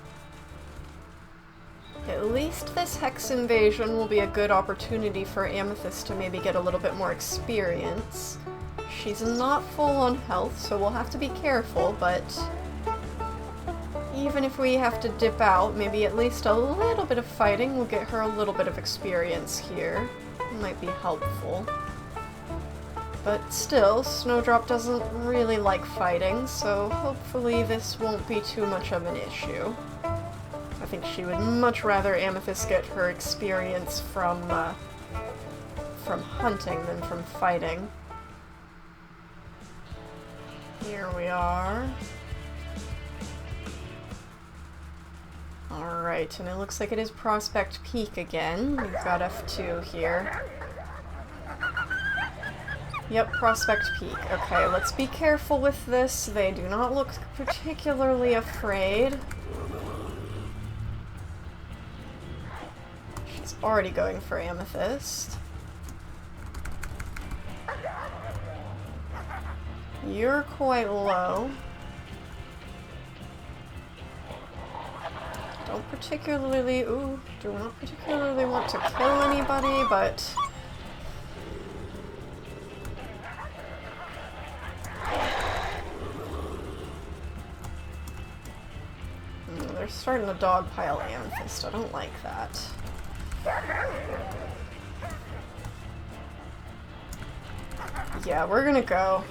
S1: At least this Hex invasion will be a good opportunity for Amethyst to maybe get a little bit more experience. She's not full on health, so we'll have to be careful, but even if we have to dip out, maybe at least a little bit of fighting will get her a little bit of experience here. It might be helpful. But still, Snowdrop doesn't really like fighting, so hopefully this won't be too much of an issue. I think she would much rather Amethyst get her experience from hunting than from fighting. Here we are. Alright, and it looks like it is Prospect Peak again. We've got F2 here. Yep, Prospect Peak. Okay, let's be careful with this. They do not look particularly afraid. She's already going for Amethyst. You're quite low. Do not particularly want to kill anybody, but they're starting to dogpile Amethyst. I don't like that. Yeah, we're gonna go.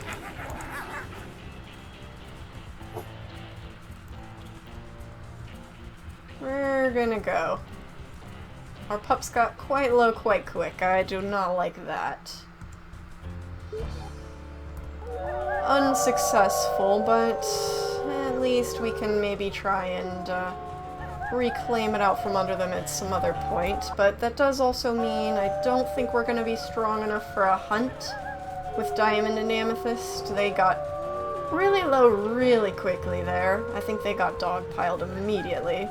S1: We're gonna go. Our pups got quite low quite quick. I do not like that. unsuccessful, but at least we can maybe try and reclaim it out from under them at some other point. But that does also mean I don't think we're going to be strong enough for a hunt with Diamond and Amethyst. They got really low really quickly there. I think they got dogpiled immediately.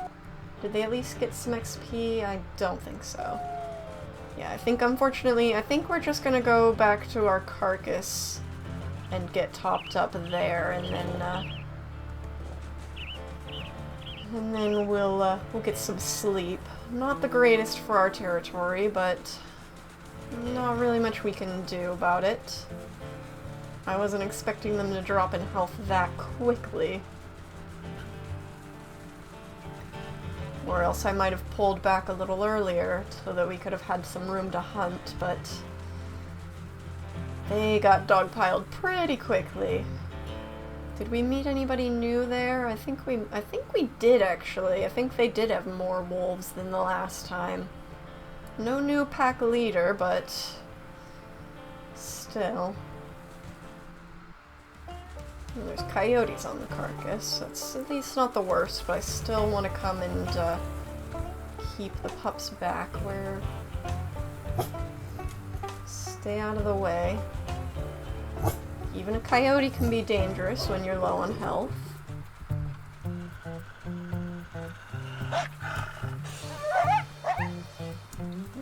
S1: Did they at least get some XP? I don't think so. Yeah, I think unfortunately, I think we're just gonna go back to our carcass and get topped up there, and then we'll get some sleep. Not the greatest for our territory, but not really much we can do about it. I wasn't expecting them to drop in health that quickly. Or else I might have pulled back a little earlier so that we could have had some room to hunt, but they got dogpiled pretty quickly. Did we meet anybody new there? I think we did actually. I think they did have more wolves than the last time. No new pack leader, but still. And there's coyotes on the carcass. That's at least not the worst, but I still want to come and keep the pups back where... Stay out of the way. Even a coyote can be dangerous when you're low on health.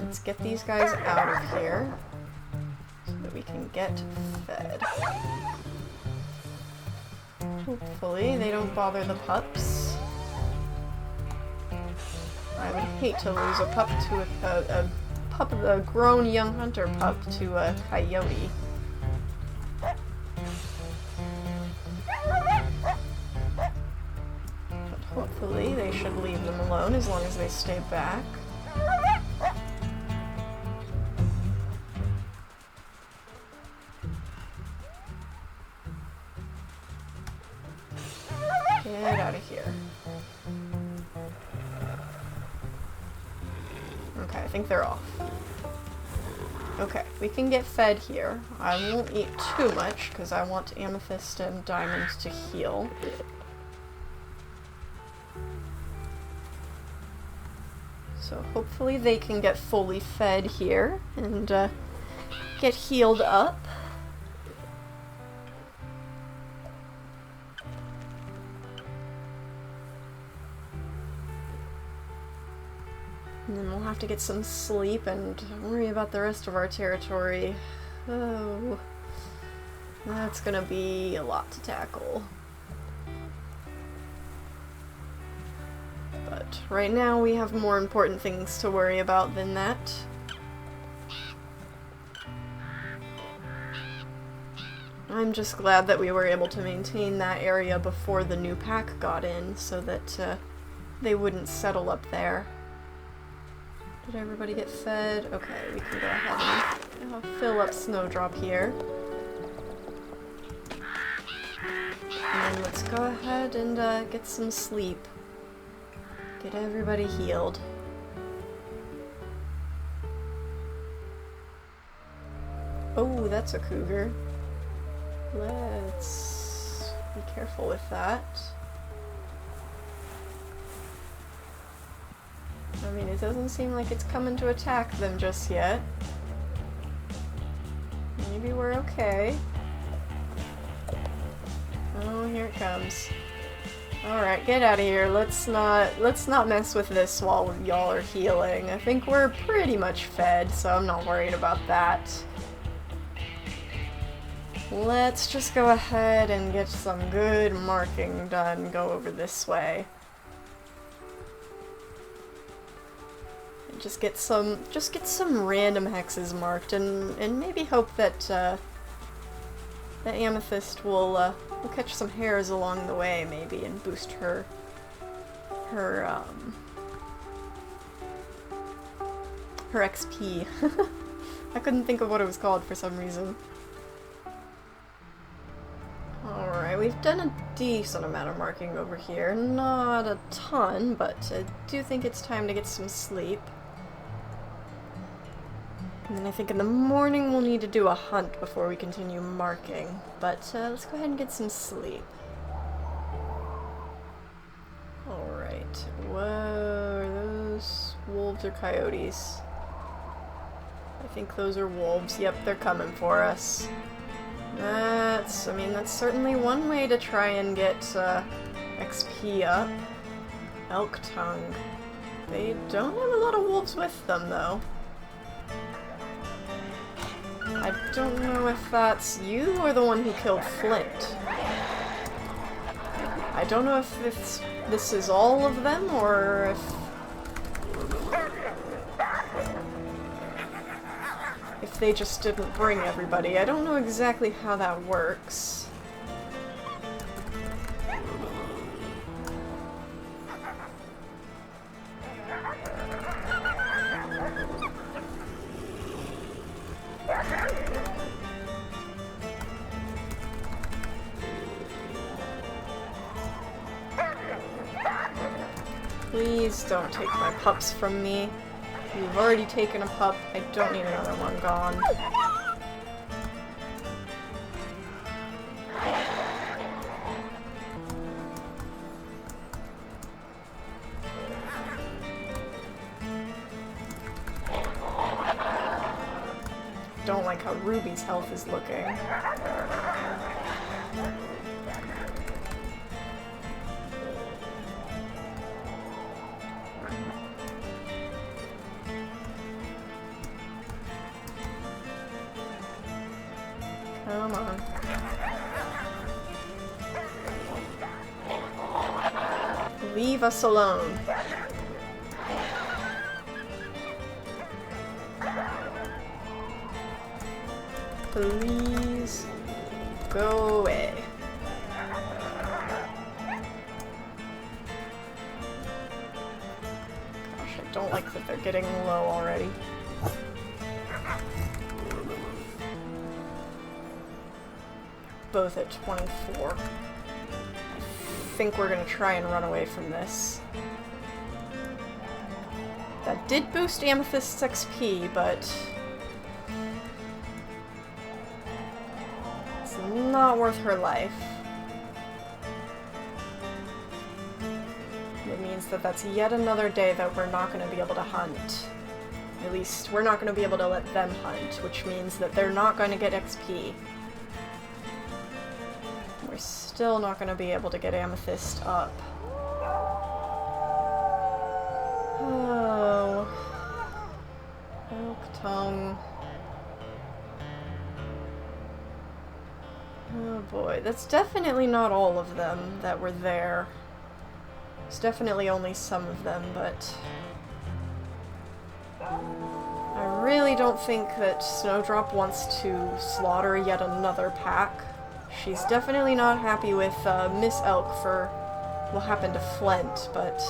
S1: Let's get these guys out of here so that we can get fed. Hopefully they don't bother the pups. I would hate to lose a pup to a grown young hunter pup to a coyote. But hopefully they should leave them alone as long as they stay back. Get out of here. Okay, I think they're off. Okay, we can get fed here. I won't eat too much because I want Amethyst and Diamond to heal. So hopefully they can get fully fed here and get healed up. And then we'll have to get some sleep and worry about the rest of our territory. Oh, that's gonna be a lot to tackle. But right now we have more important things to worry about than that. I'm just glad that we were able to maintain that area before the new pack got in so that they wouldn't settle up there. Did everybody get fed? Okay, we can go ahead and fill up Snowdrop here. And then let's go ahead and get some sleep. Get everybody healed. Oh, that's a cougar. Let's be careful with that. I mean, it doesn't seem like it's coming to attack them just yet. Maybe we're okay. Oh, here it comes. Alright, get out of here. Let's not mess with this while y'all are healing. I think we're pretty much fed, so I'm not worried about that. Let's just go ahead and get some good marking done. Go over this way. Just get some random hexes marked, and maybe hope that that Amethyst will catch some hares along the way, maybe, and boost her XP. I couldn't think of what it was called for some reason. Alright, we've done a decent amount of marking over here. Not a ton, but I do think it's time to get some sleep. And then I think in the morning we'll need to do a hunt before we continue marking. But let's go ahead and get some sleep. Alright. Whoa, are those wolves or coyotes? I think those are wolves. Yep, they're coming for us. That's certainly one way to try and get XP up. Elk tongue. They don't have a lot of wolves with them, though. I don't know if that's you or the one who killed Flint. I don't know if this is all of them, or if they just didn't bring everybody. I don't know exactly how that works. Please don't take my pups from me. You've already taken a pup. I don't need another one gone. Don't like how Ruby's health is looking. Come on. Leave us alone. Please go away. Gosh, I don't like that they're getting low already. Both at 24. I think we're gonna try and run away from this. That did boost Amethyst's XP, but it's not worth her life. It means that that's yet another day that we're not going to be able to hunt. At least, we're not going to be able to let them hunt, which means that they're not going to get XP. We're still not going to be able to get Amethyst up. Oh. Elk tongue. Oh boy, that's definitely not all of them that were there. It's definitely only some of them, but I really don't think that Snowdrop wants to slaughter yet another pack. She's definitely not happy with Miss Elk for what happened to Flint, but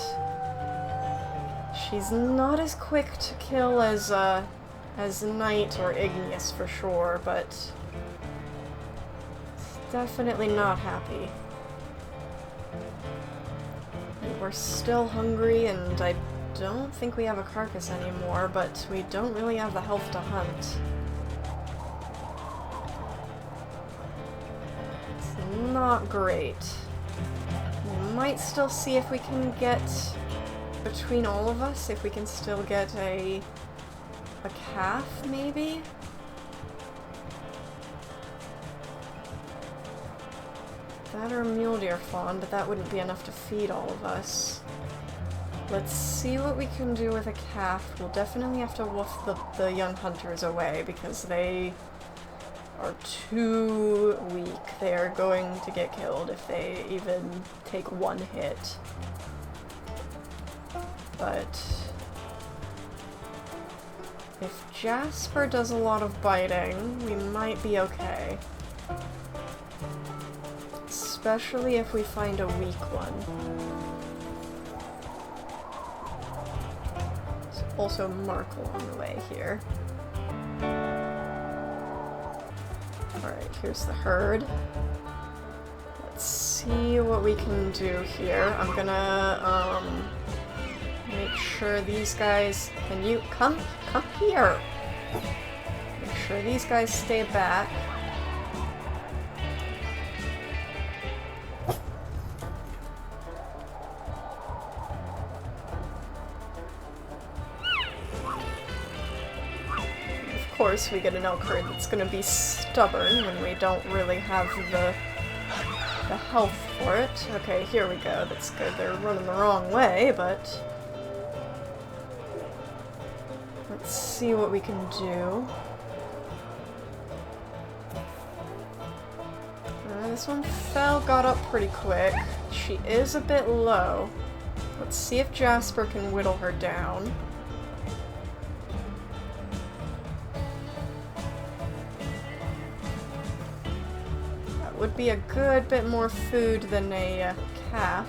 S1: she's not as quick to kill as Knight or Igneous for sure, but definitely not happy. And we're still hungry, and I don't think we have a carcass anymore, but we don't really have the health to hunt. It's not great. We might still see if we can get, between all of us, if we can still get a calf, maybe? That or a mule deer fawn, but that wouldn't be enough to feed all of us. Let's see what we can do with a calf. We'll definitely have to wolf the young hunters away because they are too weak. They are going to get killed if they even take one hit. But if Jasper does a lot of biting, we might be okay. Especially if we find a weak one. Let's also mark along the way here. Alright, here's the herd. Let's see what we can do here. I'm gonna make sure these guys... Can you come here? sure these guys stay back. Of course, we get an elk herd that's gonna be stubborn when we don't really have the health for it. Okay, here we go. That's good. They're running the wrong way, but let's see what we can do. This one got up pretty quick. She is a bit low. Let's see if Jasper can whittle her down. That would be a good bit more food than a calf.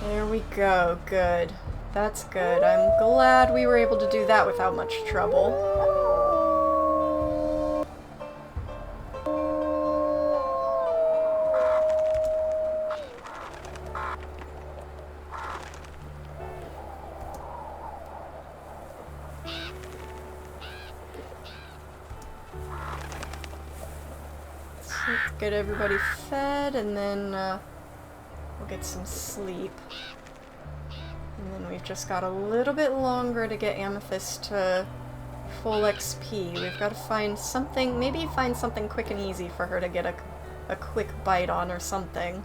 S1: There we go. Good. That's good. I'm glad we were able to do that without much trouble. Let's get everybody fed, and then we'll get some sleep. And then we've just got a little bit longer to get Amethyst to full XP. We've got to find something, maybe find something quick and easy for her to get a quick bite on or something.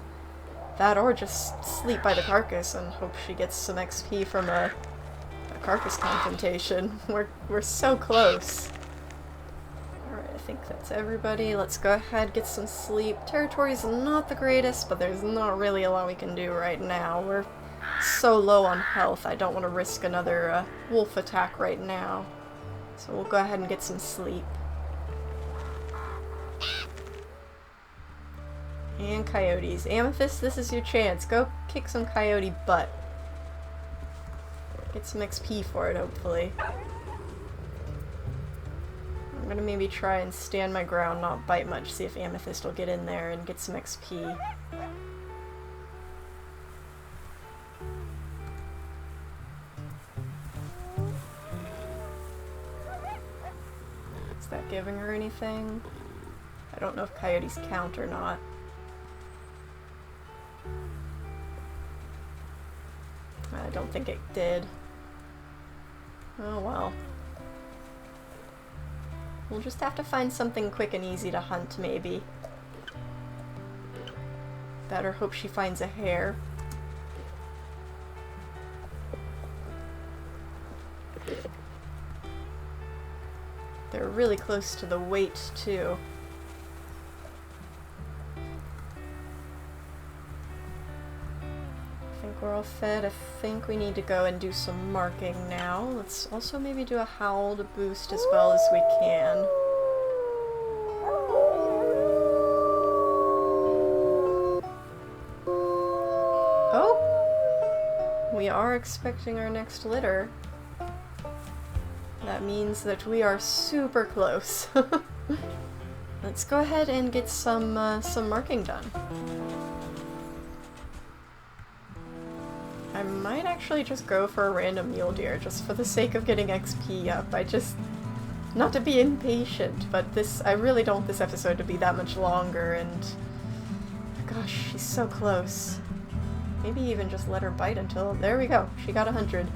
S1: That, or just sleep by the carcass and hope she gets some XP from a carcass confrontation. We're so close. Alright, I think that's everybody. Let's go ahead, get some sleep. Territory's not the greatest, but there's not really a lot we can do right now. We're so low on health, I don't want to risk another wolf attack right now. So we'll go ahead and get some sleep. And coyotes. Amethyst, this is your chance. Go kick some coyote butt. Get some XP for it, hopefully. I'm gonna maybe try and stand my ground, not bite much, see if Amethyst will get in there and get some XP. Is that giving her anything? I don't know if coyotes count or not. I don't think it did. Oh well. We'll just have to find something quick and easy to hunt, maybe. Better hope she finds a hare. They're really close to the weight, too. I think we're all fed. I think we need to go and do some marking now. Let's also maybe do a howl to boost as well as we can. Oh! We are expecting our next litter. That means that we are super close. Let's go ahead and get some marking done. I might actually just go for a random mule deer, just for the sake of getting XP up. Not to be impatient, but I really don't want this episode to be that much longer, and gosh, she's so close. Maybe even just let her bite until, there we go, she got 100.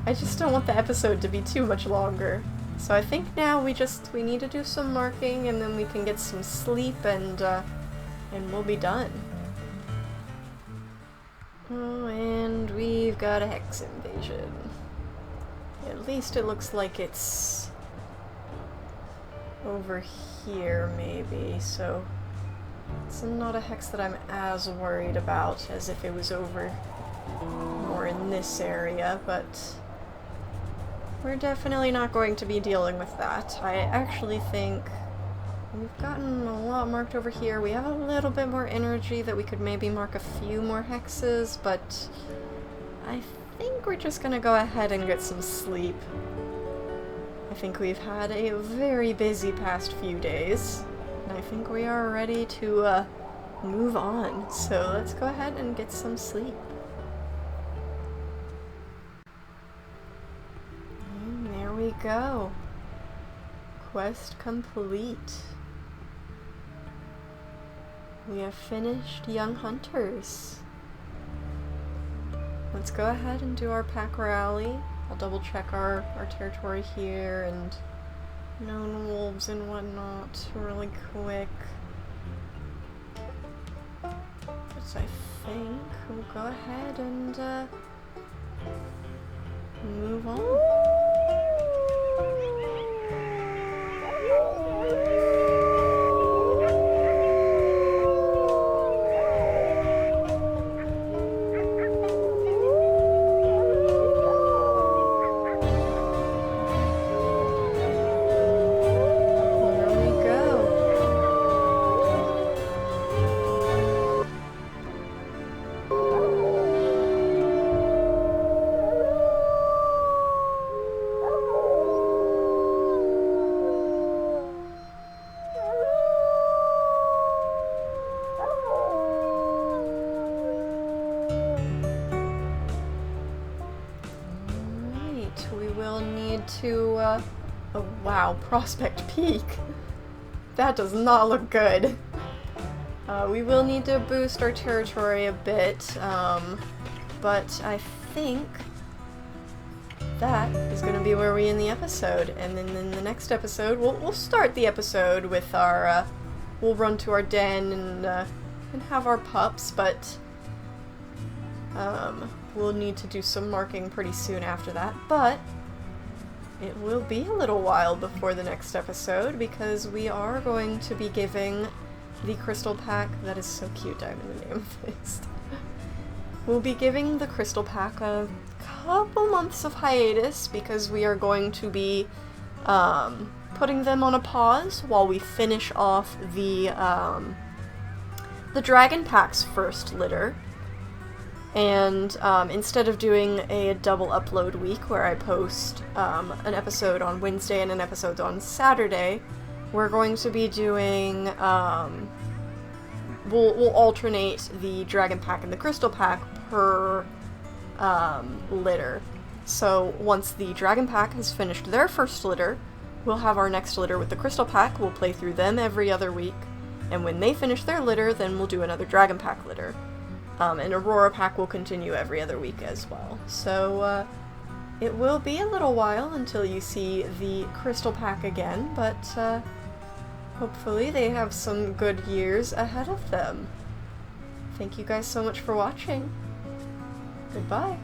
S1: I just don't want the episode to be too much longer. So I think now we need to do some marking, and then we can get some sleep, and we'll be done. Oh, and we've got a hex invasion. At least it looks like it's over here, maybe, so it's not a hex that I'm as worried about as if it was over more in this area, but we're definitely not going to be dealing with that. I actually think we've gotten a lot marked over here. We have a little bit more energy that we could maybe mark a few more hexes, but I think we're just gonna go ahead and get some sleep. I think we've had a very busy past few days, and I think we are ready to move on. So let's go ahead and get some sleep. And there we go. Quest complete. We have finished Young Hunters. Let's go ahead and do our pack rally. I'll double check our territory here and known wolves and whatnot really quick. But I think we'll go ahead and move on. Oh wow, Prospect Peak. That does not look good. We will need to boost our territory a bit, but I think that is going to be where we end the episode. And then in the next episode, we'll start the episode with our, we'll run to our den and have our pups, but we'll need to do some marking pretty soon after that. But it will be a little while before the next episode, because we are going to be giving the crystal pack, that is so cute, I'm in the name of this. We'll be giving the crystal pack a couple months of hiatus, because we are going to be putting them on a pause while we finish off the dragon pack's first litter. And instead of doing a double upload week where I post an episode on Wednesday and an episode on Saturday, we're going to be doing, we'll alternate the dragon pack and the crystal pack per litter. So once the dragon pack has finished their first litter, we'll have our next litter with the crystal pack. We'll play through them every other week, and when they finish their litter, then we'll do another dragon pack litter. And Aurora pack will continue every other week as well. So it will be a little while until you see the crystal pack again, but hopefully they have some good years ahead of them. Thank you guys so much for watching. Goodbye.